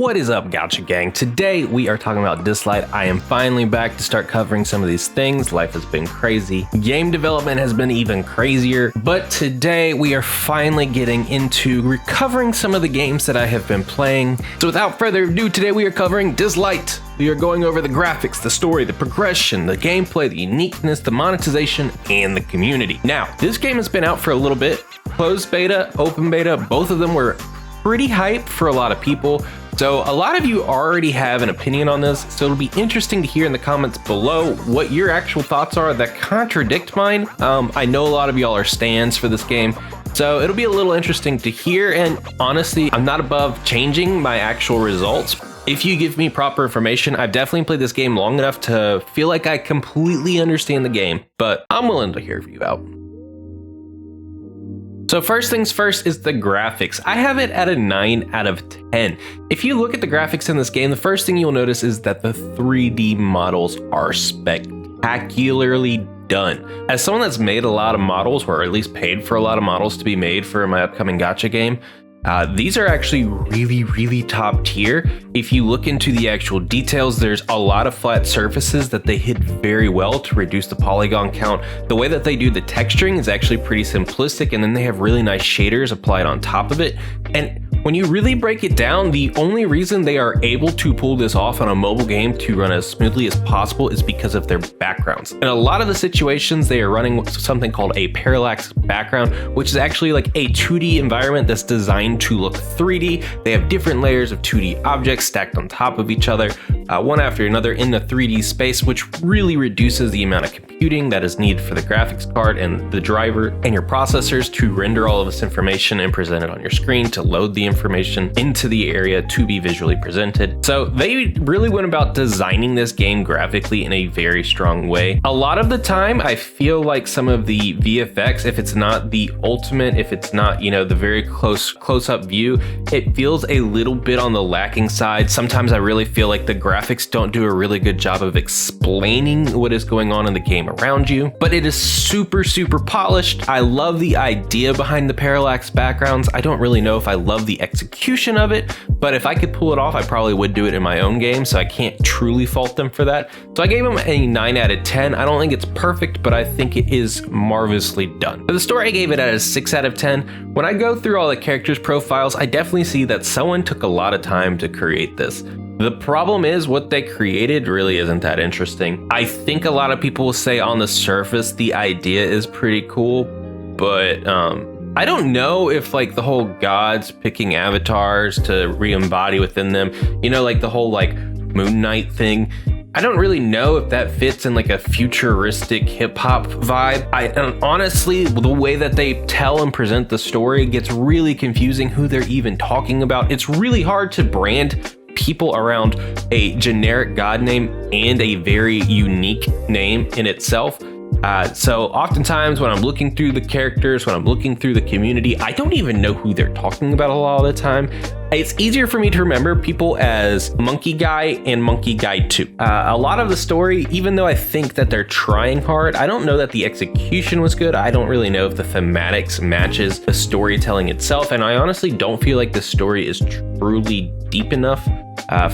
What is up, Gacha gang? Today we are talking about Dislyte. I am finally back to start covering some of these things. Life has been crazy. Game development has been even crazier. But today we are finally getting into recovering some of the games that I have been playing. So without further ado, today we are covering Dislyte. We are going over the graphics, the story, the progression, the gameplay, the uniqueness, the monetization, and the community. Now, this game has been out for a little bit. Closed beta, open beta, both of them were pretty hype for a lot of people. So a lot of you already have an opinion on this, so it'll be interesting to hear in the comments below what your actual thoughts are that contradict mine. I know a lot of y'all are stans for this game, so it'll be a little interesting to hear, and honestly, I'm not above changing my actual results. If you give me proper information, I've definitely played this game long enough to feel like I completely understand the game, but I'm willing to hear you out. So first things first is the graphics. I have it at a 9 out of 10. If you look at the graphics in this game, the first thing you'll notice is that the 3D models are spectacularly done. As someone that's made a lot of models, or at least paid for a lot of models to be made for my upcoming Gacha game, these are actually really top tier. If you look into the actual details, there's a lot of flat surfaces that they hit very well to reduce the polygon count. The way that they do the texturing is actually pretty simplistic, and then they have really nice shaders applied on top of it. And when you really break it down, the only reason they are able to pull this off on a mobile game to run as smoothly as possible is because of their backgrounds. In a lot of the situations, they are running something called a parallax background, which is actually like a 2D environment that's designed to look 3D. They have different layers of 2D objects stacked on top of each other, one after another in the 3D space, which really reduces the amount of computing that is needed for the graphics card and the driver and your processors to render all of this information and present it on your screen to load the information into the area to be visually presented. So they really went about designing this game graphically in a very strong way. A lot of the time, I feel like some of the VFX, if it's not the ultimate, if it's not, you know, the very close-up view, it feels a little bit on the lacking side. Sometimes I really feel like the graphics don't do a really good job of explaining what is going on in the game around you, but it is super polished. I love the idea behind the parallax backgrounds. I don't really know if I love the execution of it, but if I could pull it off, I probably would do it in my own game, so I can't truly fault them for that. So I gave them a 9 out of 10. I don't think it's perfect, but I think it is marvelously done. For the story, I gave it at a 6 out of 10. When I go through all the characters' profiles, I definitely see that someone took a lot of time to create this. The problem is what they created really isn't that interesting. I think a lot of people will say on the surface the idea is pretty cool, but I don't know if like the whole gods picking avatars to re-embody within them, you know, like the whole like Moon Knight thing. I don't really know if that fits in like a futuristic hip hop vibe. And honestly, the way that they tell and present the story gets really confusing who they're even talking about. It's really hard to brand people around a generic god name and a very unique name in itself. So oftentimes when I'm looking through the characters, when I'm looking through the community, I don't even know who they're talking about a lot of the time. It's easier for me to remember people as Monkey Guy and Monkey Guy 2. A lot of the story, even though I think that they're trying hard, I don't know that the execution was good. I don't really know if the thematics matches the storytelling itself. And I honestly don't feel like the story is truly deep enough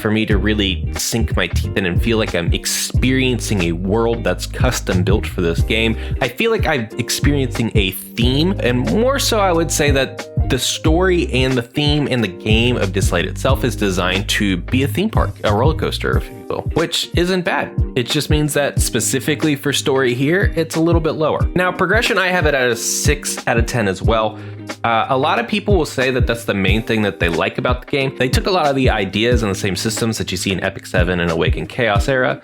for me to really sink my teeth in and feel like I'm experiencing a world that's custom built for this game. I feel like I'm experiencing a theme, and more so I would say that the story and the theme and the game of Dislyte itself is designed to be a theme park, a roller coaster, if you will, which isn't bad. It just means that specifically for story here, it's a little bit lower. Now, progression, I have it at a 6 out of 10 as well. A lot of people will say that that's the main thing that they like about the game. They took a lot of the ideas and the same systems that you see in Epic 7 and Awakened Chaos era,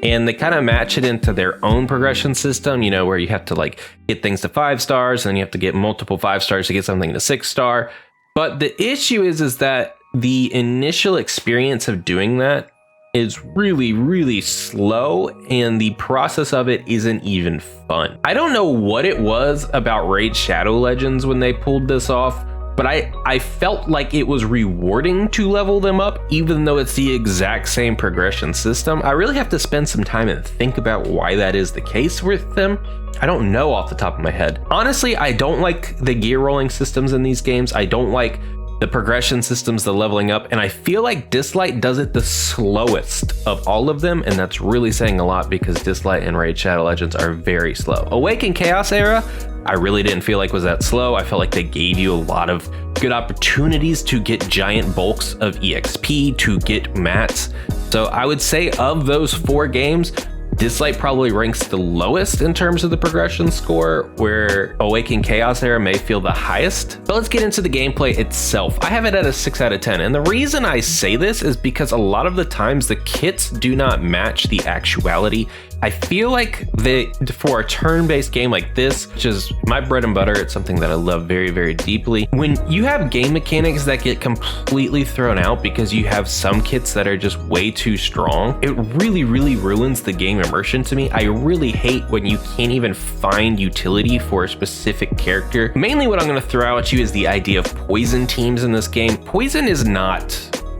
and they kind of match it into their own progression system, you know, where you have to like get things to 5 stars, and then you have to get multiple 5 stars to get something to 6 star. But the issue is that the initial experience of doing that is really slow, and the process of it isn't even fun. I don't know what it was about Raid Shadow Legends when they pulled this off, but I felt like it was rewarding to level them up, even though it's the exact same progression system. I really have to spend some time and think about why that is the case with them. I don't know off the top of my head. Honestly, I don't like the gear rolling systems in these games. I don't like the progression systems, the leveling up, and I feel like Dislyte does it the slowest of all of them, and that's really saying a lot because Dislyte and Raid Shadow Legends are very slow. Awaken Chaos Era, I really didn't feel like was that slow. I felt like they gave you a lot of good opportunities to get giant bulks of EXP, to get mats. So I would say of those 4 games, Dislyte probably ranks the lowest in terms of the progression score, where Awaken Chaos Era may feel the highest. But let's get into the gameplay itself. I have it at a 6 out of 10. And the reason I say this is because a lot of the times the kits do not match the actuality. I feel like for a turn-based game like this, which is my bread and butter, it's something that I love very, very deeply. When you have game mechanics that get completely thrown out because you have some kits that are just way too strong, it really, really ruins the game immersion to me. I really hate when you can't even find utility for a specific character. Mainly what I'm going to throw out at you is the idea of poison teams in this game. Poison is not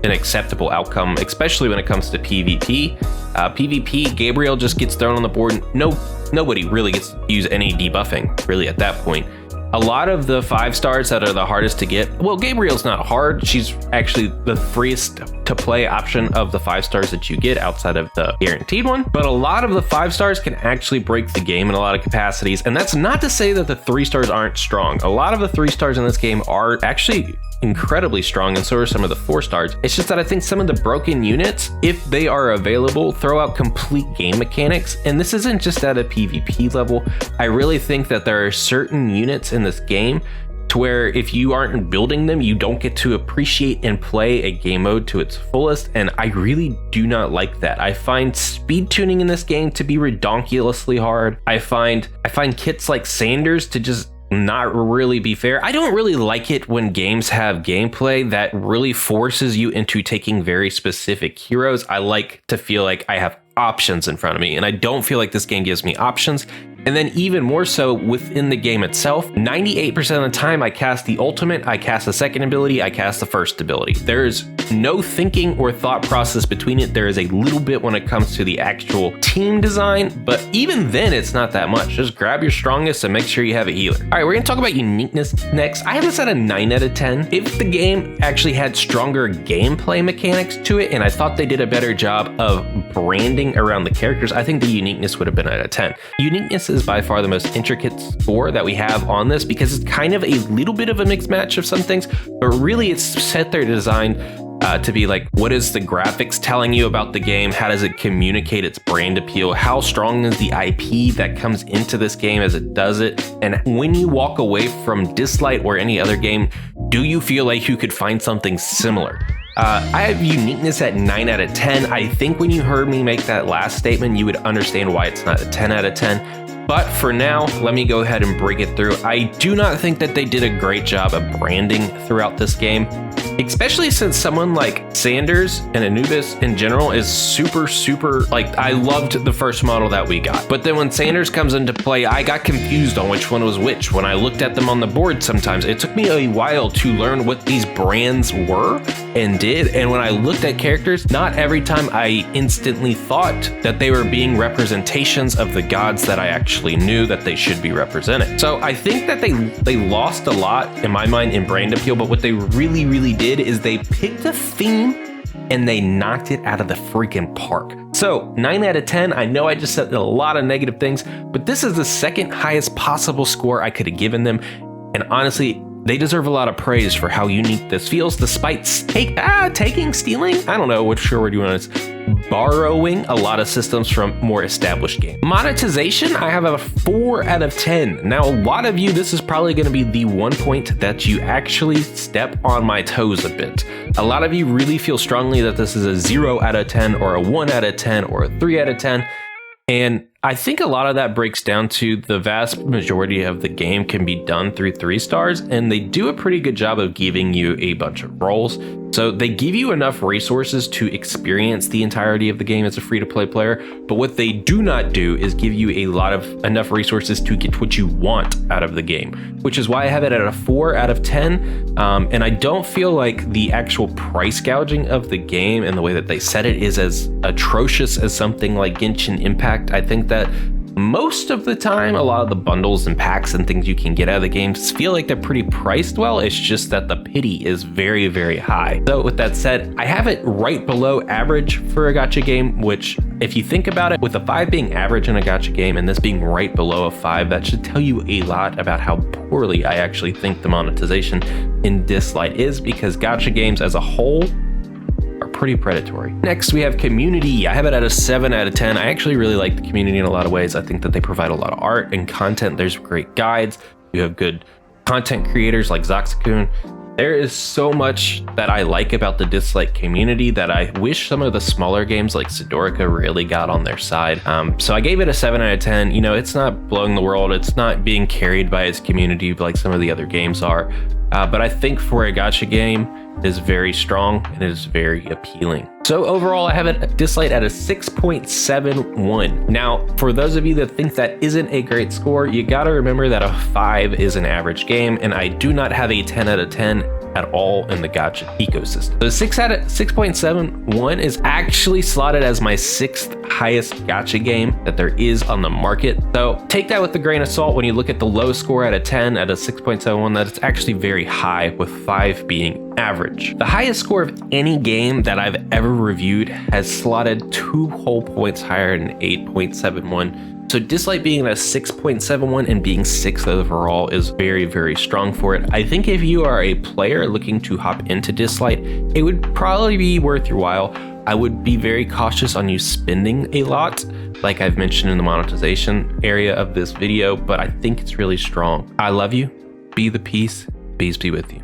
an acceptable outcome, especially when it comes to PvP. PvP, Gabriel just gets thrown on the board. Nobody really gets to use any debuffing, really, at that point. A lot of the 5 stars that are the hardest to get, well, Gabriel's not hard. She's actually the freest to play option of the 5 stars that you get outside of the guaranteed one. But a lot of the 5 stars can actually break the game in a lot of capacities. And that's not to say that the 3 stars aren't strong. A lot of the 3 stars in this game are actually incredibly strong, and so are some of the 4 stars. It's just that I think some of the broken units, if they are available, throw out complete game mechanics. And this isn't just at a PvP level. I really think that there are certain units in this game to where if you aren't building them, you don't get to appreciate and play a game mode to its fullest, and I really do not like that. I find speed tuning in this game to be redonkulously hard. I find kits like Sanders to just not really be fair. I don't really like it when games have gameplay that really forces you into taking very specific heroes. I like to feel like I have options in front of me, and I don't feel like this game gives me options. And then even more so within the game itself, 98% of the time I cast the ultimate, I cast the second ability, I cast the first ability. There's no thinking or thought process between it. There is a little bit when it comes to the actual team design, but even then it's not that much. Just grab your strongest and make sure you have a healer. All right, we're gonna talk about uniqueness next. I have this at a 9 out of 10. If the game actually had stronger gameplay mechanics to it, and I thought they did a better job of branding around the characters, I think the uniqueness would have been at a 10. Uniqueness is by far the most intricate score that we have on this because it's kind of a little bit of a mixed match of some things, but really it's set there designed to be like, what is the graphics telling you about the game? How does it communicate its brand appeal? How strong is the IP that comes into this game as it does it? And when you walk away from Dislyte or any other game, do you feel like you could find something similar? I have uniqueness at 9 out of 10. I think when you heard me make that last statement, you would understand why it's not a 10 out of 10. But for now, let me go ahead and break it through. I do not think that they did a great job of branding throughout this game, especially since someone like Sanders and Anubis in general is super, like, I loved the first model that we got. But then when Sanders comes into play, I got confused on which one was which. When I looked at them on the board sometimes, it took me a while to learn what these brands were and did. And when I looked at characters, not every time I instantly thought that they were being representations of the gods that I actually knew that they should be represented. So I think that they lost a lot in my mind in brand appeal, but what they really did is they picked a theme and they knocked it out of the freaking park. So 9 out of 10, I know I just said a lot of negative things, but this is the second highest possible score I could have given them. And honestly, they deserve a lot of praise for how unique this feels, despite stealing, I don't know what sure word you want to, borrowing a lot of systems from more established games. Monetization, I have a 4 out of 10. Now, a lot of you, this is probably going to be the one point that you actually step on my toes a bit. A lot of you really feel strongly that this is a 0 out of 10 or a 1 out of 10 or a 3 out of 10. And I think a lot of that breaks down to the vast majority of the game can be done through 3 stars, and they do a pretty good job of giving you a bunch of roles. So they give you enough resources to experience the entirety of the game as a free-to-play player, but what they do not do is give you enough resources to get what you want out of the game, which is why I have it at a 4 out of 10. And I don't feel like the actual price gouging of the game and the way that they set it is as atrocious as something like Genshin Impact. I think that Most of the time, a lot of the bundles and packs and things you can get out of the games feel like they're pretty priced well. It's just that the pity is very, very high. So with that said, I have it right below average for a gacha game, which if you think about it, with a 5 being average in a gacha game and this being right below a 5, that should tell you a lot about how poorly I actually think the monetization in Dislyte is, because gacha games as a whole are pretty predatory. Next, we have community. I have it at a 7 out of 10. I actually really like the community in a lot of ways. I think that they provide a lot of art and content. There's great guides. You have good content creators like Zaxakun. There is so much that I like about the Dislyte community that I wish some of the smaller games like Sidorica really got on their side. So I gave it a 7 out of 10. You know, it's not blowing the world. It's not being carried by its community like some of the other games are. But I think for a gacha game, it is very strong and it is very appealing. So overall, I have it Dislyte at a 6.71. Now, for those of you that think that isn't a great score, you gotta remember that a 5 is an average game, and I do not have a 10 out of 10 at all in the gacha ecosystem. The 6.71 is actually slotted as my 6th highest gacha game that there is on the market. So take that with a grain of salt when you look at the low score at a 10 at a 6.71, that it's actually very high, with 5 being average. The highest score of any game that I've ever reviewed has slotted 2 whole points higher than 8.71. So Dislyte being at a 6.71 and being 6th overall is very, very strong for it. I think if you are a player looking to hop into Dislyte, it would probably be worth your while. I would be very cautious on you spending a lot, like I've mentioned in the monetization area of this video, but I think it's really strong. I love you. Be the peace. Peace be with you.